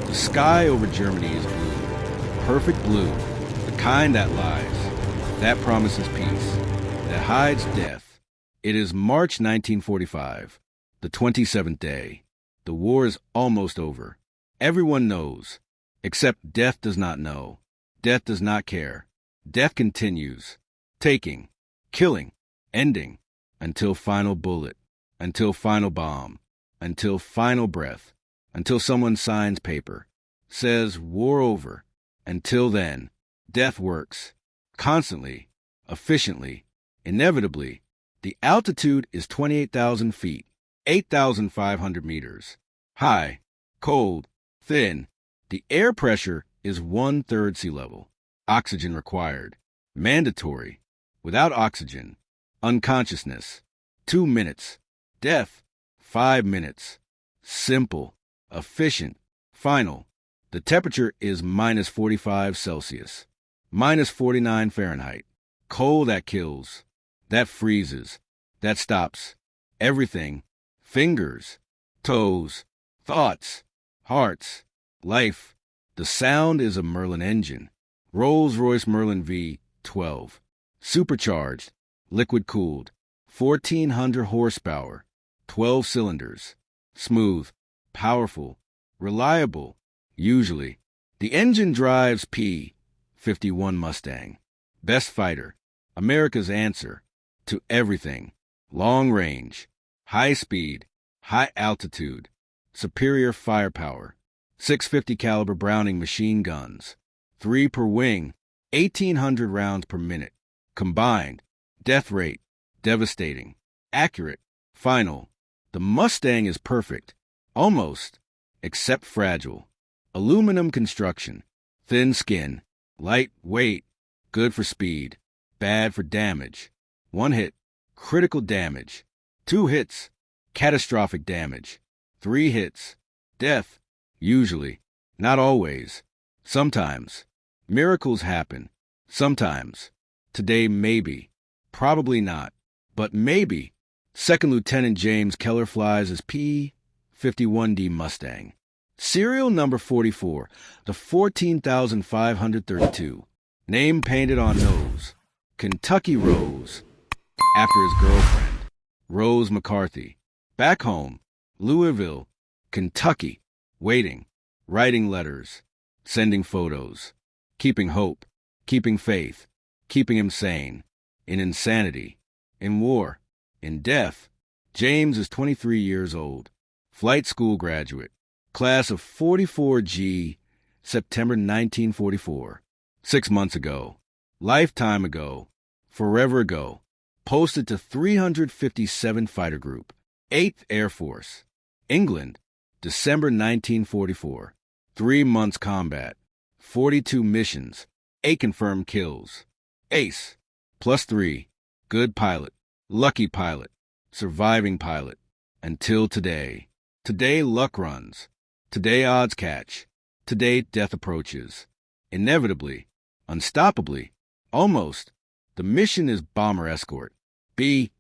The sky over Germany is blue. Perfect blue. The kind that lies. That promises peace. That hides death. It is March 1945, the 27th day. The war is almost over. Everyone knows, except death does not know. Death does not care. Death continues, taking, killing, ending, until final bullet, until final bomb, until final breath, until someone signs paper, says war over. Until then, death works, constantly, efficiently, inevitably. The altitude is 28,000 feet, 8,500 meters. High, cold, thin. The air pressure is 1/3 sea level. Oxygen required. Mandatory. Without oxygen. Unconsciousness. 2 minutes. Death. 5 minutes. Simple. Efficient. Final. The temperature is -45 Celsius. -49 Fahrenheit. Cold that kills. That freezes. That stops. Everything. Fingers. Toes. Thoughts. Hearts. Life. The sound is a Merlin engine. Rolls-Royce Merlin V12. Supercharged. Liquid-cooled. 1,400 horsepower. 12 cylinders. Smooth. Powerful. Reliable. Usually. The engine drives P-51 Mustang. Best fighter. America's answer to everything. Long range. High speed. High altitude. Superior firepower. 650 caliber Browning machine guns. 3 per wing. 1,800 rounds per minute. Combined. Death rate. Devastating. Accurate. Final. The Mustang is perfect. Almost. Except fragile. Aluminum construction. Thin skin. Light weight. Good for speed. Bad for damage. 1 hit. Critical damage. 2 hits. Catastrophic damage. 3 hits. Death. Usually. Not always. Sometimes. Miracles happen. Sometimes. Today maybe. Probably not. But maybe. Second Lieutenant James Keller flies his P-51D Mustang. Serial number 44. The 14,532. Name painted on nose. Kentucky Rose. After his girlfriend. Rose McCarthy. Back home. Louisville. Kentucky. Waiting. Writing letters. Sending photos. Keeping hope. Keeping faith. Keeping him sane. In insanity. In war. In death. James is 23 years old. Flight school graduate. Class of 44G. September 1944. 6 months ago. Lifetime ago. Forever ago. Posted to 357 Fighter Group. 8th Air Force. England. December 1944. 3 months combat. 42 missions. 8 confirmed kills. Ace. +3. Good pilot. Lucky pilot. Surviving pilot. Until today. Today luck runs. Today odds catch. Today death approaches. Inevitably. Unstoppably. Almost. The mission is bomber escort. B.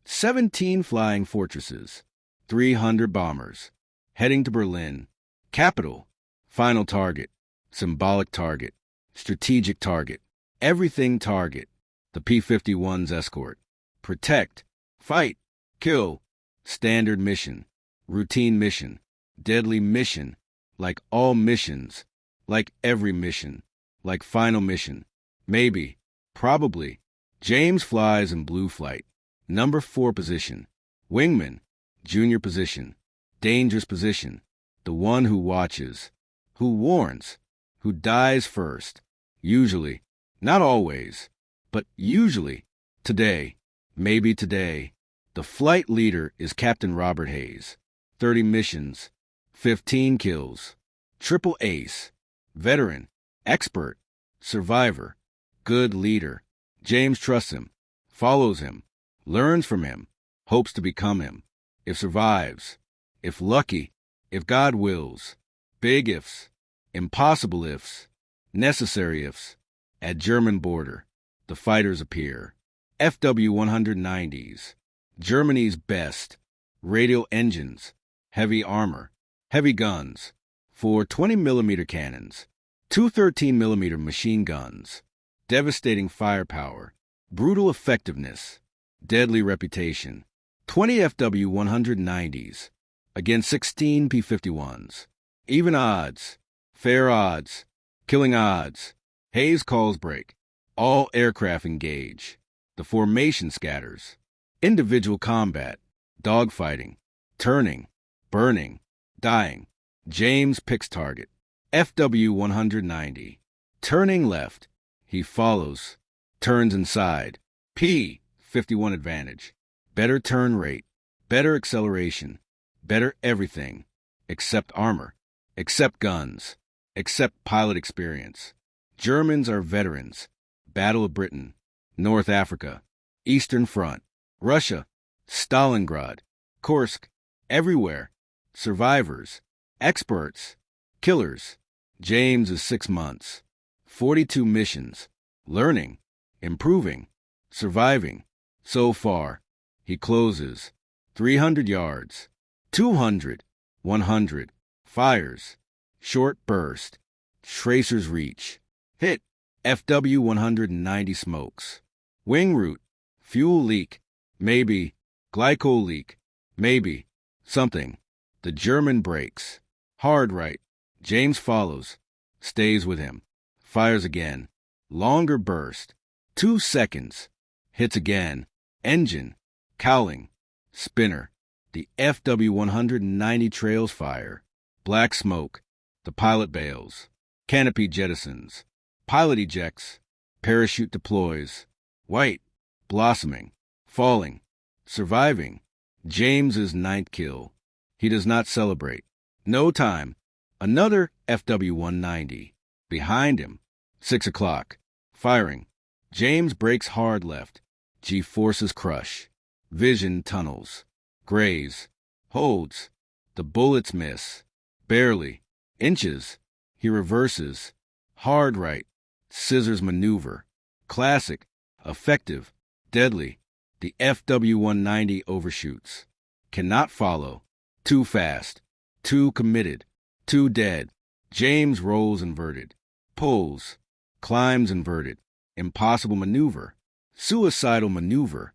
17 flying fortresses. 300 bombers. Heading to Berlin. Capital. Final target. Symbolic target. Strategic target. Everything target. The P-51's escort. Protect. Fight. Kill. Standard mission. Routine mission. Deadly mission. Like all missions. Like every mission. Like final mission. Maybe. Probably. James flies in blue flight. Number 4 position. Wingman. Junior position. Dangerous position. The one who watches. Who warns. Who dies first. Usually. Not always. But usually. Today. Maybe today. The flight leader is Captain Robert Hayes. 30 missions. 15 kills. Triple ace. Veteran. Expert. Survivor. Good leader. James trusts him. Follows him. Learns from him. Hopes to become him. If survives. If lucky. If God wills. Big ifs. Impossible ifs. Necessary ifs. At German border. The fighters appear. FW-190s. Germany's best. Radial engines. Heavy armor. Heavy guns. 4 20-millimeter cannons, 2 13-millimeter machine guns, devastating firepower, brutal effectiveness, deadly reputation, 20 FW-190s against 16 P-51s, even odds, fair odds, killing odds, Hayes calls break, all aircraft engage, the formation scatters, individual combat, dogfighting, turning, burning, dying, James picks target, FW-190, turning left, he follows, turns inside, P-51 advantage, better turn rate, better acceleration, better everything, except armor, except guns, except pilot experience. Germans are veterans, Battle of Britain, North Africa, Eastern Front, Russia, Stalingrad, Kursk, everywhere, survivors, experts, killers. James is 6 months, 42 missions, learning, improving, surviving. So far, he closes, 300 yards, 200, 100, fires, short burst, tracer's reach, hit, FW-190 smokes, wing route, fuel leak, maybe, glycol leak, maybe, something. The German brakes, hard right, James follows, stays with him, fires again, longer burst, 2 seconds, hits again, engine, cowling, spinner, the FW-190 trails fire, black smoke, the pilot bails, canopy jettisons, pilot ejects, parachute deploys, white, blossoming, falling, surviving, James's 9th kill. He does not celebrate. No time. Another FW-190. Behind him. 6 o'clock. Firing. James brakes hard left. G-forces crush. Vision tunnels. Graze. Holds. The bullets miss. Barely. Inches. He reverses. Hard right. Scissors maneuver. Classic. Effective. Deadly. The FW-190 overshoots. Cannot follow. Too fast. Too committed. Too dead. James rolls inverted. Pulls. Climbs inverted. Impossible maneuver. Suicidal maneuver.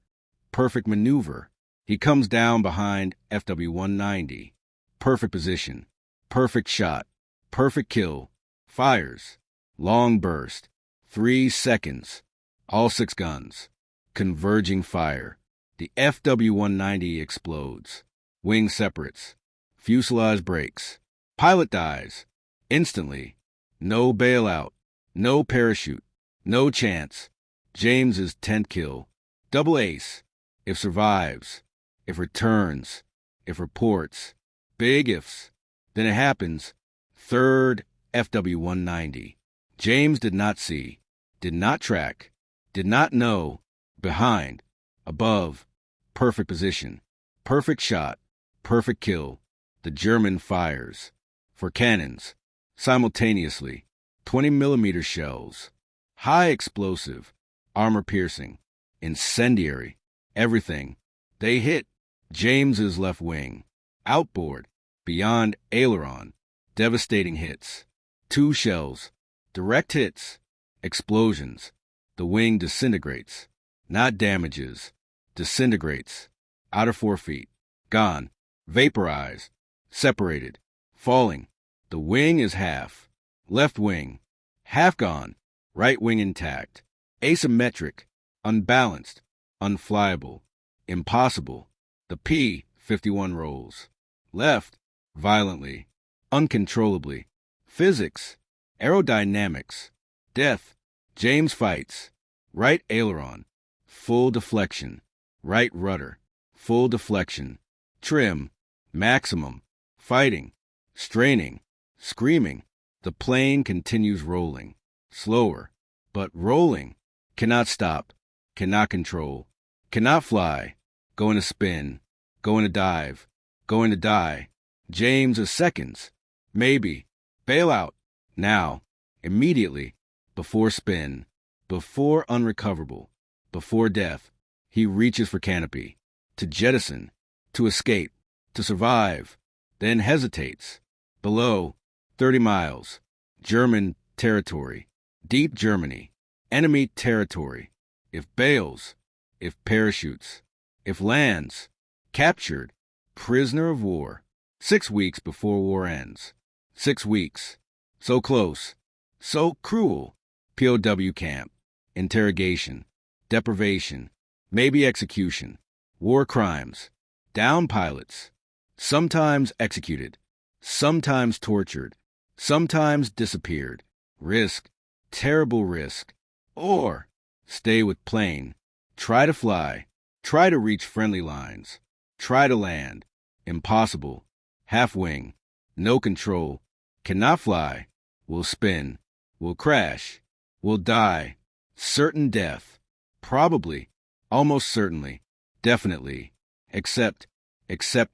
Perfect maneuver. He comes down behind FW-190. Perfect position. Perfect shot. Perfect kill. Fires. Long burst. 3 seconds. All 6 guns. Converging fire. The FW-190 explodes. Wing separates. Fuselage breaks. Pilot dies. Instantly. No bailout. No parachute. No chance. James's 10th kill. Double ace. If survives. If returns. If reports. Big ifs. Then it happens. 3rd FW-190. James did not see. Did not track. Did not know. Behind. Above. Perfect position. Perfect shot. Perfect kill. The German fires. For cannons. Simultaneously. 20-millimeter shells. High explosive. Armor-piercing. Incendiary. Everything. They hit. James's left wing. Outboard. Beyond aileron. Devastating hits. 2 shells. Direct hits. Explosions. The wing disintegrates. Not damages. Disintegrates. Outer 4 feet. Gone. Vaporized. Separated. Falling. The wing is half. Left wing. Half gone. Right wing intact. Asymmetric. Unbalanced. Unflyable. Impossible. The P-51 rolls. Left. Violently. Uncontrollably. Physics. Aerodynamics. Death. James fights. Right aileron. Full deflection. Right rudder. Full deflection. Trim. Maximum. Fighting. Straining. Screaming. The plane continues rolling. Slower. But rolling. Cannot stop. Cannot control. Cannot fly. Going to spin. Going to dive. Going to die. James is seconds. Maybe. Bail out. Now. Immediately. Before spin. Before unrecoverable. Before death. He reaches for canopy. To jettison. To escape. To survive. Then hesitates. Below. 30 miles. German territory. Deep Germany. Enemy territory. If bales. If parachutes. If lands. Captured. Prisoner of war. 6 weeks before war ends. 6 weeks. So close. So cruel. POW camp. Interrogation. Deprivation. Maybe execution. War crimes. Down pilots. Sometimes executed. Sometimes tortured. Sometimes disappeared. Risk. Terrible risk. Or stay with plane. Try to fly. Try to reach friendly lines. Try to land. Impossible. Half wing. No control. Cannot fly. Will spin. Will crash. Will die. Certain death. Probably. Almost certainly. Definitely. Except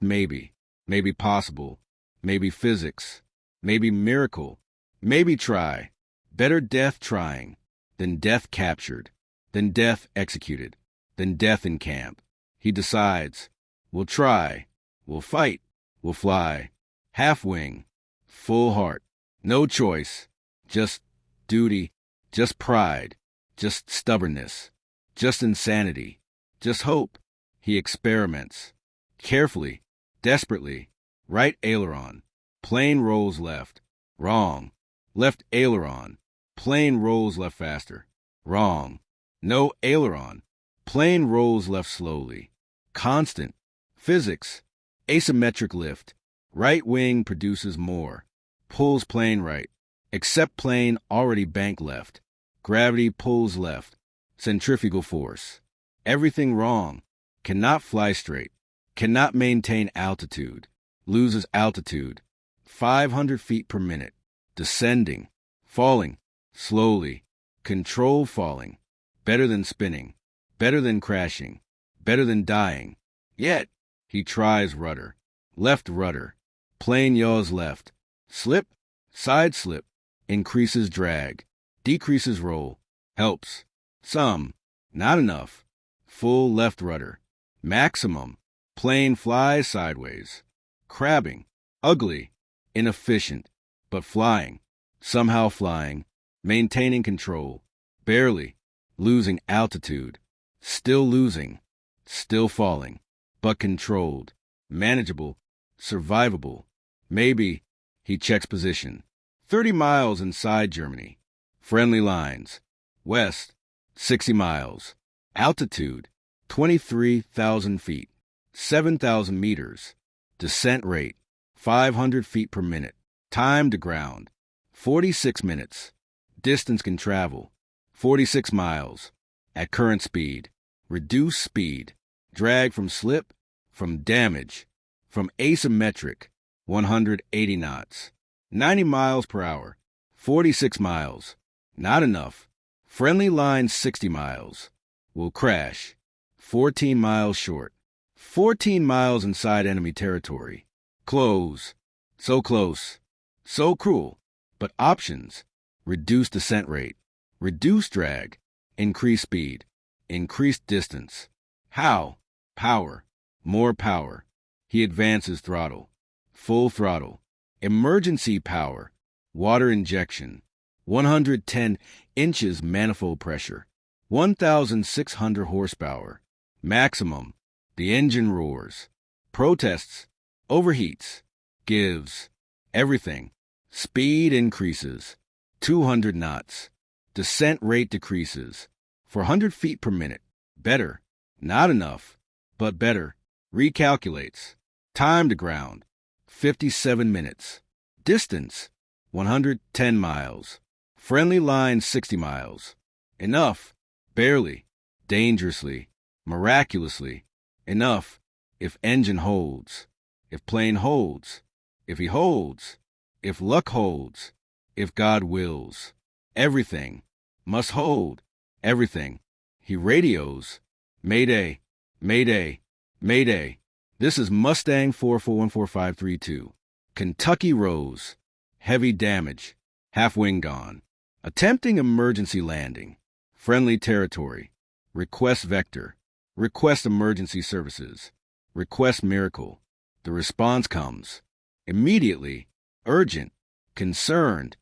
maybe. Maybe possible. Maybe physics. Maybe miracle. Maybe try. Better death trying than death captured, than death executed, than death in camp. He decides. We'll try. We'll fight. We'll fly. Half wing. Full heart. No choice. Just duty. Just pride. Just stubbornness. Just insanity. Just hope. He experiments. Carefully. Desperately. Right aileron. Plane rolls left. Wrong. Left aileron. Plane rolls left faster. Wrong. No aileron. Plane rolls left slowly. Constant. Physics. Asymmetric lift. Right wing produces more. Pulls plane right. Except plane already bank left. Gravity pulls left. Centrifugal force. Everything wrong. Cannot fly straight. Cannot maintain altitude. Loses altitude. 500 feet per minute. Descending. Falling. Slowly. Control falling. Better than spinning. Better than crashing. Better than dying. Yet, he tries rudder. Left rudder. Plane yaws left. Slip. Side slip. Increases drag. Decreases roll. Helps. Some. Not enough. Full left rudder. Maximum. Plane flies sideways. Crabbing. Ugly. Inefficient. But flying. Somehow flying. Maintaining control. Barely. Losing altitude. Still losing. Still falling. But controlled. Manageable. Survivable. Maybe. He checks position. 30 miles inside Germany. Friendly lines. West. 60 miles. Altitude. 23,000 feet. 7,000 meters. Descent rate. 500 feet per minute. Time to ground. 46 minutes. Distance can travel. 46 miles. At current speed. Reduce speed. Drag from slip. From damage. From asymmetric. 180 knots. 90 miles per hour. 46 miles. Not enough. Friendly line 60 miles. Will crash. 14 miles short. 14 miles inside enemy territory. Close. So close. So cruel. But options. Reduce descent rate. Reduce drag. Increase speed. Increase distance. How? Power. More power. He advances throttle. Full throttle. Emergency power. Water injection. 110 inches manifold pressure. 1,600 horsepower. Maximum. The engine roars. Protests. Overheats. Gives. Everything. Speed increases. 200 knots. Descent rate decreases. 400 feet per minute. Better. Not enough. But better. Recalculates. Time to ground. 57 minutes. Distance. 110 miles. Friendly line 60 miles. Enough. Barely. Dangerously. Miraculously. Enough. If engine holds. If plane holds. If he holds. If luck holds. If God wills. Everything. Must hold. Everything. He radios. Mayday. Mayday. Mayday. This is Mustang 4414-532. Kentucky Rose. Heavy damage. Half wing gone. Attempting emergency landing. Friendly territory. Request vector. Request emergency services. Request miracle. The response comes. Immediately. Urgent. Concerned.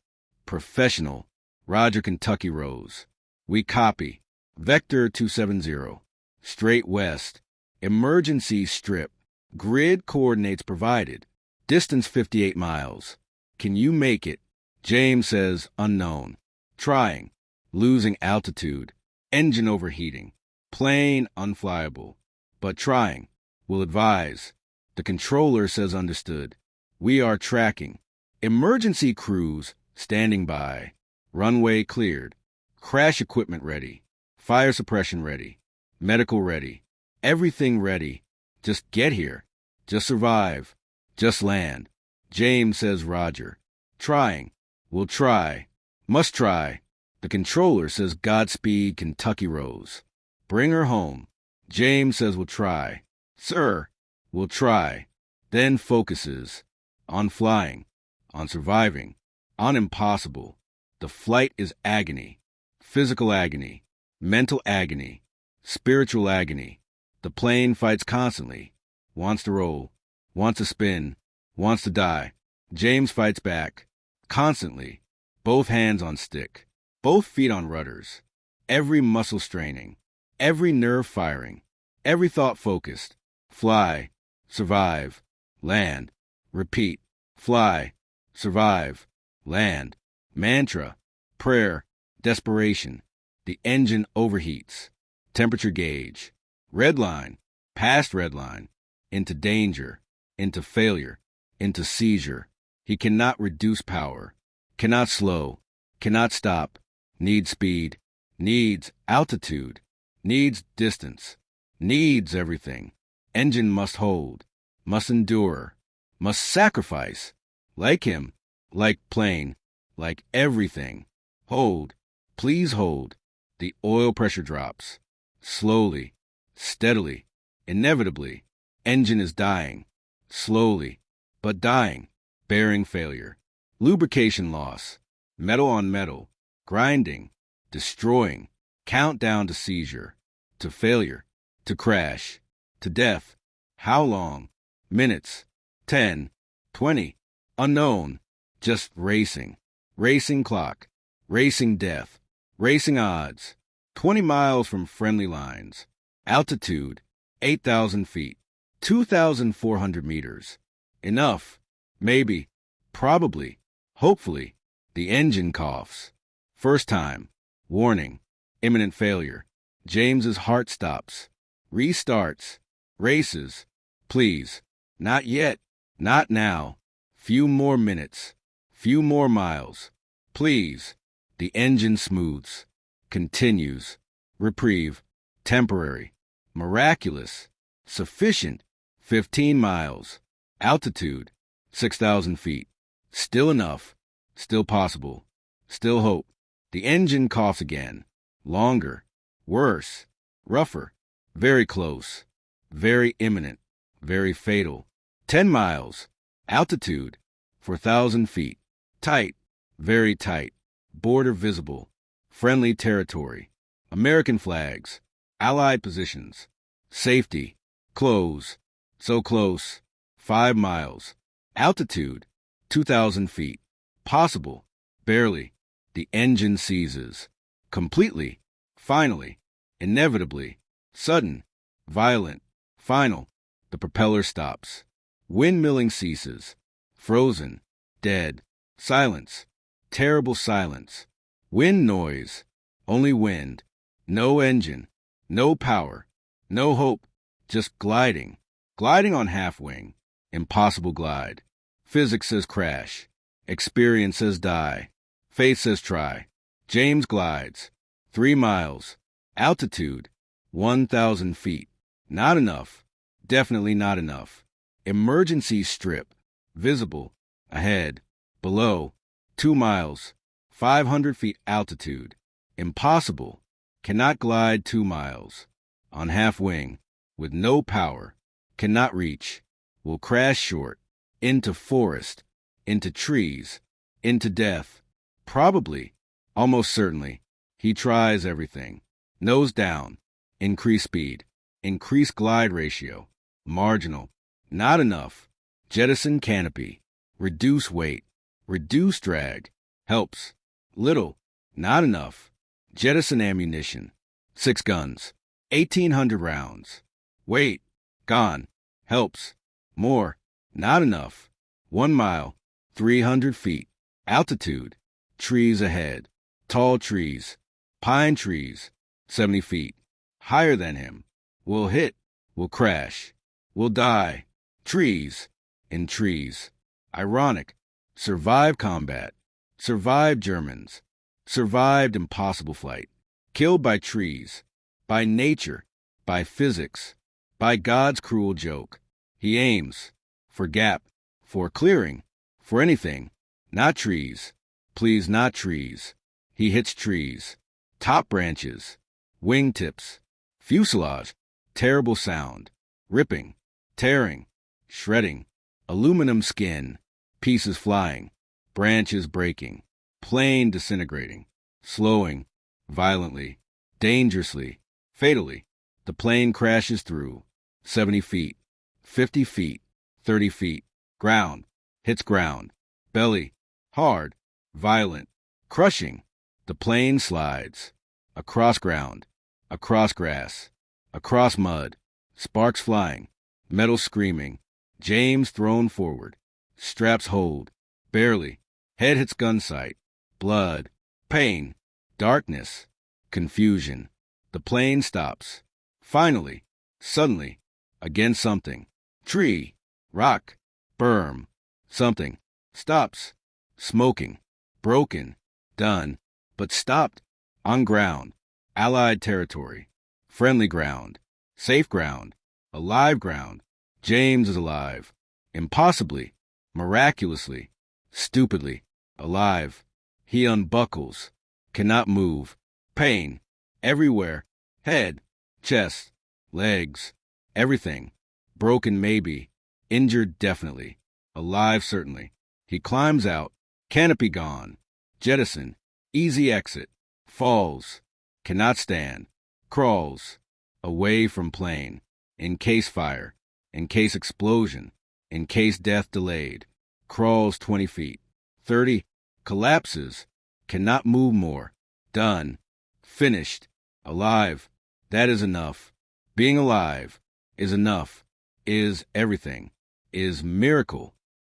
Professional. Roger, Kentucky Rose. We copy. Vector 270. Straight west. Emergency strip. Grid coordinates provided. Distance 58 miles. Can you make it? James says unknown. Trying. Losing altitude. Engine overheating. Plane unflyable. But trying. Will advise. The controller says understood. We are tracking. Emergency crews standing by. Runway cleared. Crash equipment ready. Fire suppression ready. Medical ready. Everything ready. Just get here. Just survive. Just land. James says Roger. Trying. We'll try. Must try. The controller says Godspeed, Kentucky Rose. Bring her home. James says we'll try. Sir, we'll try. Then focuses. On flying. On surviving. On impossible. The flight is agony. Physical agony. Mental agony. Spiritual agony. The plane fights constantly. Wants to roll. Wants to spin. Wants to die. James fights back. Constantly. Both hands on stick. Both feet on rudders. Every muscle straining. Every nerve firing. Every thought focused. Fly. Survive. Land. Repeat. Fly. Survive. Land. Mantra. Prayer. Desperation. The engine overheats. Temperature gauge. Red line. Past red line. Into danger. Into failure. Into seizure. He cannot reduce power. Cannot slow. Cannot stop. Needs speed. Needs altitude. Needs distance. Needs everything. Engine must hold. Must endure. Must sacrifice. Like him. Like plane. Like everything. Hold. Please hold. The oil pressure drops. Slowly. Steadily. Inevitably. Engine is dying. Slowly. But dying. Bearing failure. Lubrication loss. Metal on metal. Grinding. Destroying. Countdown to seizure. To failure. To crash. To death. How long? Minutes. 10. 20. Unknown. Just racing. Racing clock. Racing death. Racing odds. 20 miles from friendly lines. Altitude. 8,000 feet. 2,400 meters. Enough. Maybe. Probably. Hopefully. The engine coughs. First time. Warning. Imminent failure. James's heart stops. Restarts. Races. Please. Not yet. Not now. Few more minutes. Few more miles. Please. The engine smooths. Continues. Reprieve. Temporary. Miraculous. Sufficient. 15 miles. Altitude. 6,000 feet. Still enough. Still possible. Still hope. The engine coughs again. Longer. Worse. Rougher. Very close. Very imminent. Very fatal. 10 miles. Altitude. 4,000 feet. Tight. Very tight. Border visible. Friendly territory. American flags. Allied positions. Safety. Close. So close. 5 miles. Altitude. 2,000 feet. Possible. Barely. The engine seizes. Completely. Finally. Inevitably. Sudden. Violent. Final. The propeller stops. Windmilling ceases. Frozen. Dead. Silence. Terrible silence. Wind noise. Only wind. No engine. No power. No hope. Just gliding. Gliding on half-wing. Impossible glide. Physics says crash. Experience says die. Faith says try. James glides. 3 miles. Altitude. 1,000 feet. Not enough. Definitely not enough. Emergency strip. Visible. Ahead. Below. 2 miles. 500 feet altitude. Impossible. Cannot glide 2 miles. On half-wing. With no power. Cannot reach. Will crash short. Into forest. Into trees. Into death. Probably. Almost certainly. He tries everything. Nose down. Increase speed. Increase glide ratio. Marginal. Not enough. Jettison canopy. Reduce weight. Reduce drag. Helps. Little. Not enough. Jettison ammunition. 6 guns. 1,800 rounds. Weight. Gone. Helps. More. Not enough. 1 mile. 300 feet. Altitude. Trees ahead. Tall trees. Pine trees. 70 feet. Higher than him. Will hit. Will crash. Will die. Trees. In trees. Ironic. Survive combat. Survived Germans. Survived impossible flight. Killed by trees. By nature. By physics. By God's cruel joke. He aims. For gap. For clearing. For anything. Not trees. Please, not trees. He hits trees. Top branches. Wingtips. Fuselage. Terrible sound. Ripping. Tearing. Shredding. Aluminum skin. Pieces flying. Branches breaking. Plane disintegrating. Slowing. Violently. Dangerously. Fatally. The plane crashes through. 70 feet. 50 feet. 30 feet. Ground. Hits ground. Belly. Hard. Violent. Crushing. The plane slides. Across ground. Across grass. Across mud. Sparks flying. Metal screaming. James thrown forward. Straps hold. Barely. Head hits gun sight. Blood. Pain. Darkness. Confusion. The plane stops. Finally. Suddenly. Against something. Tree. Rock. Berm. Something. Stops. Smoking. Broken. Done. But stopped. On ground. Allied territory. Friendly ground. Safe ground. Alive ground. James is alive. Impossibly. Miraculously. Stupidly. Alive. He unbuckles. Cannot move. Pain. Everywhere. Head. Chest. Legs. Everything. Broken maybe. Injured definitely. Alive certainly. He climbs out. Canopy gone. Jettison. Easy exit. Falls. Cannot stand. Crawls. Away from plane. In case fire. In case explosion. In case death delayed. Crawls 20 feet. 30. Collapses. Cannot move more. Done. Finished. Alive. That is enough. Being alive is enough. Is everything. Is miracle.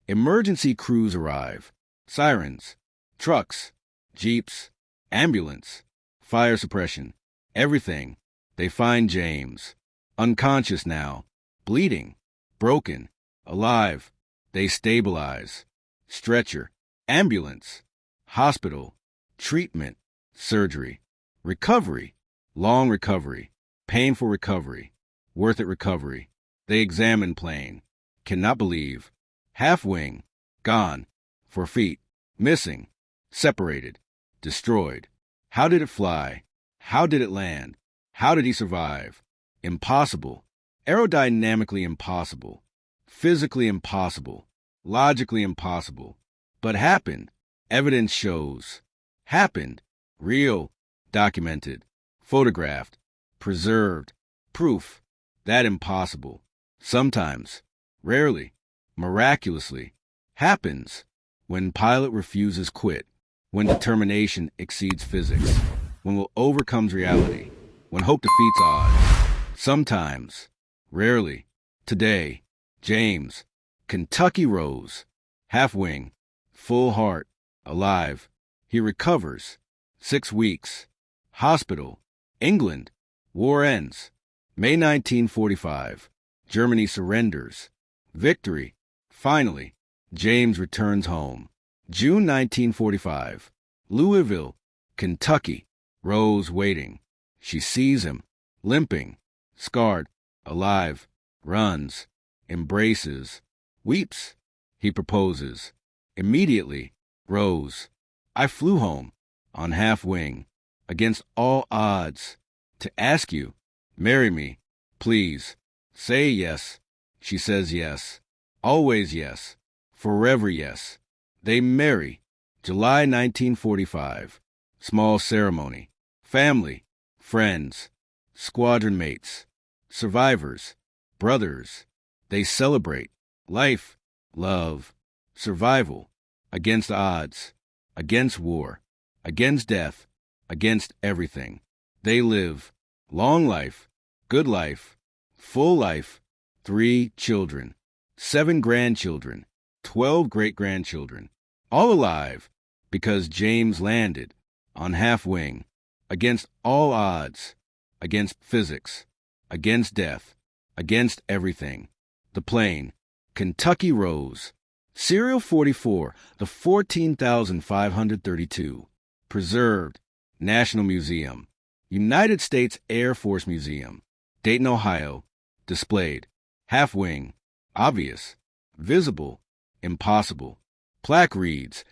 Emergency crews arrive. Sirens. Trucks. Jeeps. Ambulance. Fire suppression. Everything. They find James. Unconscious now. Bleeding. Broken. Alive. They stabilize. Stretcher. Ambulance. Hospital. Treatment. Surgery. Recovery. Long recovery. Painful recovery. Worth it recovery. They examine plane. Cannot believe. Half wing. Gone. 4 feet. Missing. Separated. Destroyed. How did it fly? How did it land? How did he survive? Impossible. Aerodynamically impossible. Physically impossible. Logically impossible. But happened. Evidence shows. Happened. Real. Documented. Photographed. Preserved. Proof. That impossible. Sometimes. Rarely. Miraculously. Happens. When pilot refuses quit. When determination exceeds physics. When will overcomes reality. When hope defeats odds. Sometimes. Rarely. Today. James. Kentucky Rose. Half wing. Full heart. Alive. He recovers. 6 weeks. Hospital. England. War ends. May 1945. Germany surrenders. Victory. Finally. James returns home. June 1945. Louisville. Kentucky. Rose waiting. She sees him. Limping. Scarred. Alive. Runs. Embraces. Weeps. He proposes. Immediately. Rose. I flew home. On half wing. Against all odds. To ask you. Marry me. Please. Say yes. She says yes. Always yes. Forever yes. They marry. July 1945. Small ceremony. Family. Friends. Squadron mates. Survivors. Brothers. They celebrate. Life. Love. Survival. against odds, against war, against death, against everything. They live long life, good life, full life, 3 children, 7 grandchildren, 12 great-grandchildren, all alive because James landed on half wing, against all odds, against physics, against death, against everything. The plane, Kentucky Rose, Serial 44, the 14,532, preserved, National Museum, United States Air Force Museum, Dayton, Ohio, displayed, half wing, obvious, visible, impossible. Plaque reads,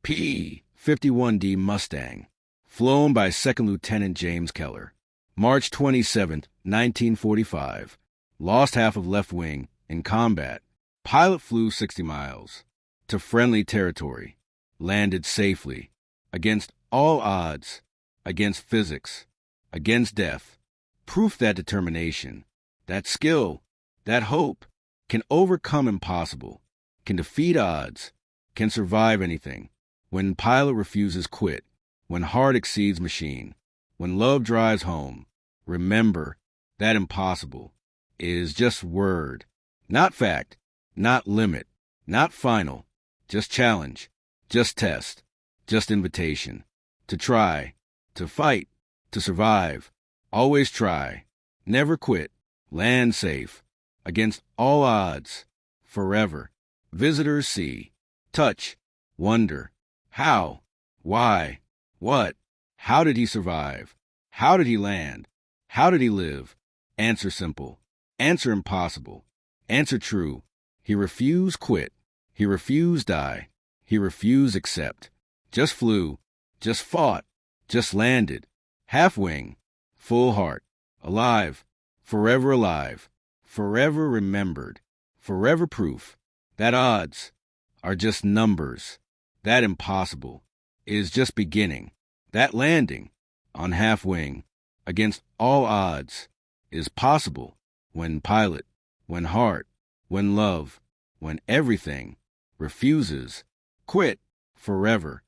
P-51D Mustang, flown by Second Lieutenant James Keller. March 27, 1945, lost half of left wing in combat. Pilot flew 60 miles to friendly territory, landed safely, against all odds, against physics, against death. Proof that determination, that skill, that hope can overcome impossible, can defeat odds, can survive anything. When pilot refuses quit, when heart exceeds machine, when love drives home, remember that impossible is just word, not fact, not limit, not final, just challenge, just test, just invitation. To try, to fight, to survive, always try, never quit, land safe, against all odds, forever. Visitors see, touch, wonder, how, why, what, how did he survive? How did he land? How did he live? Answer simple, answer impossible, answer true. He refused quit, he refused die, he refused accept. Just flew, just fought, just landed, half wing, full heart, alive, forever remembered, forever proof that odds are just numbers, that impossible is just beginning, that landing on half wing against all odds is possible when pilot, when heart, when love, when everything refuses, quit forever.